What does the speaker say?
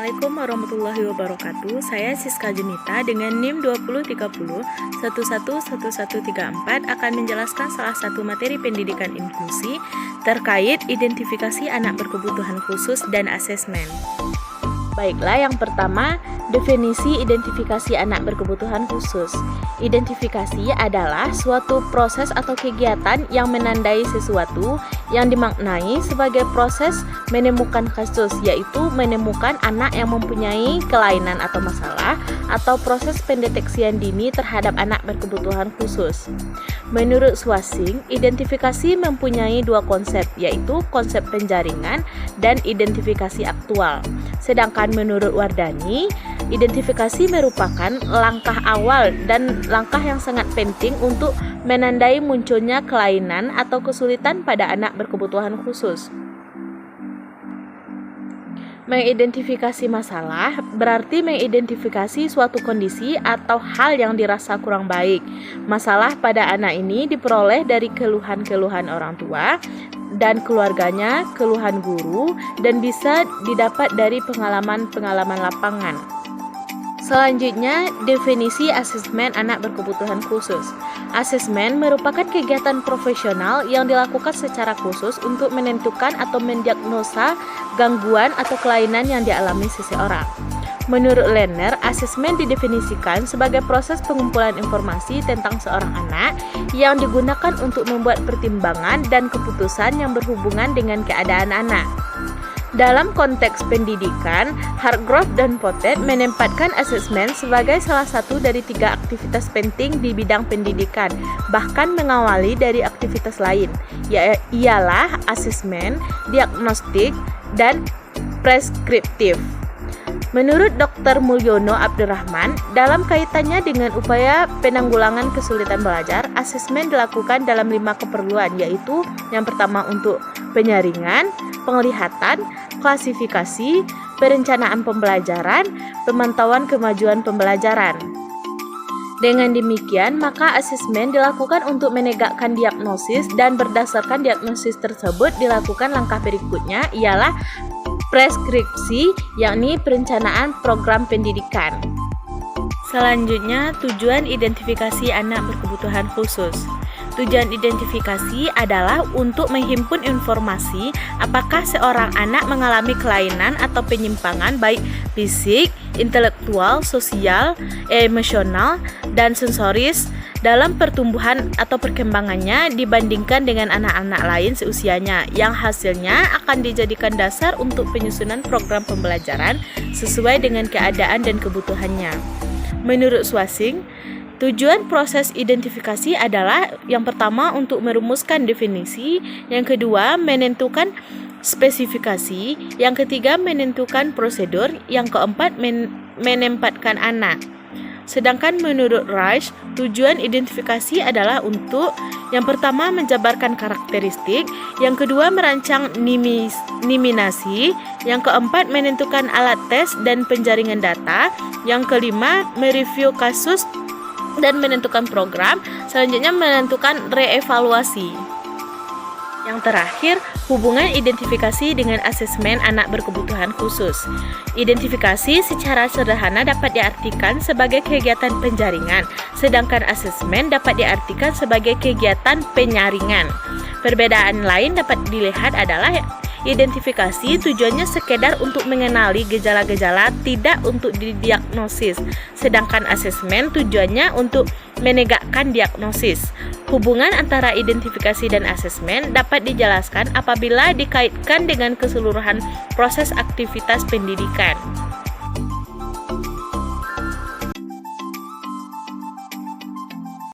Assalamualaikum warahmatullahi wabarakatuh. Saya Siska Junita dengan NIM 2030 111134 akan menjelaskan salah satu materi pendidikan inklusi terkait identifikasi anak berkebutuhan khusus dan asesmen. Baiklah, yang pertama, definisi identifikasi anak berkebutuhan khusus. Identifikasi adalah suatu proses atau kegiatan yang menandai sesuatu yang dimaknai sebagai proses menemukan kasus, yaitu menemukan anak yang mempunyai kelainan atau masalah, atau proses pendeteksian dini terhadap anak berkebutuhan khusus. Menurut Swasing, identifikasi mempunyai dua konsep, yaitu konsep penjaringan dan identifikasi aktual. Sedangkan menurut Wardani, identifikasi merupakan langkah awal dan langkah yang sangat penting untuk menandai munculnya kelainan atau kesulitan pada anak berkebutuhan khusus. Mengidentifikasi masalah berarti mengidentifikasi suatu kondisi atau hal yang dirasa kurang baik. Masalah pada anak ini diperoleh dari keluhan-keluhan orang tua dan keluarganya, keluhan guru, dan bisa didapat dari pengalaman-pengalaman lapangan. Selanjutnya, definisi asesmen anak berkebutuhan khusus. Asesmen merupakan kegiatan profesional yang dilakukan secara khusus untuk menentukan atau mendiagnosa gangguan atau kelainan yang dialami seseorang. Menurut Lerner, asesmen didefinisikan sebagai proses pengumpulan informasi tentang seorang anak yang digunakan untuk membuat pertimbangan dan keputusan yang berhubungan dengan keadaan anak. Dalam konteks pendidikan, Hargrove dan Potet menempatkan asesmen sebagai salah satu dari 3 aktivitas penting di bidang pendidikan, bahkan mengawali dari aktivitas lain, ialah asesmen, diagnostik, dan preskriptif. Menurut Dr. Mulyono Abdurrahman, dalam kaitannya dengan upaya penanggulangan kesulitan belajar, asesmen dilakukan dalam 5 keperluan, yaitu yang pertama untuk penyaringan, penglihatan, klasifikasi, perencanaan pembelajaran, pemantauan kemajuan pembelajaran. Dengan demikian, maka asesmen dilakukan untuk menegakkan diagnosis, dan berdasarkan diagnosis tersebut dilakukan langkah berikutnya, ialah preskripsi, yakni perencanaan program pendidikan. Selanjutnya, tujuan identifikasi anak berkebutuhan khusus. Tujuan identifikasi adalah untuk menghimpun informasi apakah seorang anak mengalami kelainan atau penyimpangan baik fisik, intelektual, sosial, emosional, dan sensoris dalam pertumbuhan atau perkembangannya dibandingkan dengan anak-anak lain seusianya, yang hasilnya akan dijadikan dasar untuk penyusunan program pembelajaran sesuai dengan keadaan dan kebutuhannya. Menurut Swasing, tujuan proses identifikasi adalah yang pertama untuk merumuskan definisi, yang kedua menentukan spesifikasi, yang ketiga menentukan prosedur, yang keempat menempatkan anak. Sedangkan menurut Reich, tujuan identifikasi adalah untuk yang pertama menjabarkan karakteristik, yang kedua merancang nominasi, yang keempat menentukan alat tes dan penjaringan data, yang kelima mereview kasus dan menentukan program, selanjutnya menentukan reevaluasi. Yang terakhir, hubungan identifikasi dengan asesmen anak berkebutuhan khusus. Identifikasi secara sederhana dapat diartikan sebagai kegiatan penjaringan, sedangkan asesmen dapat diartikan sebagai kegiatan penyaringan. Perbedaan lain dapat dilihat adalah identifikasi tujuannya sekedar untuk mengenali gejala-gejala, tidak untuk didiagnosis, sedangkan asesmen tujuannya untuk menegakkan diagnosis. Hubungan antara identifikasi dan asesmen dapat dijelaskan apabila dikaitkan dengan keseluruhan proses aktivitas pendidikan.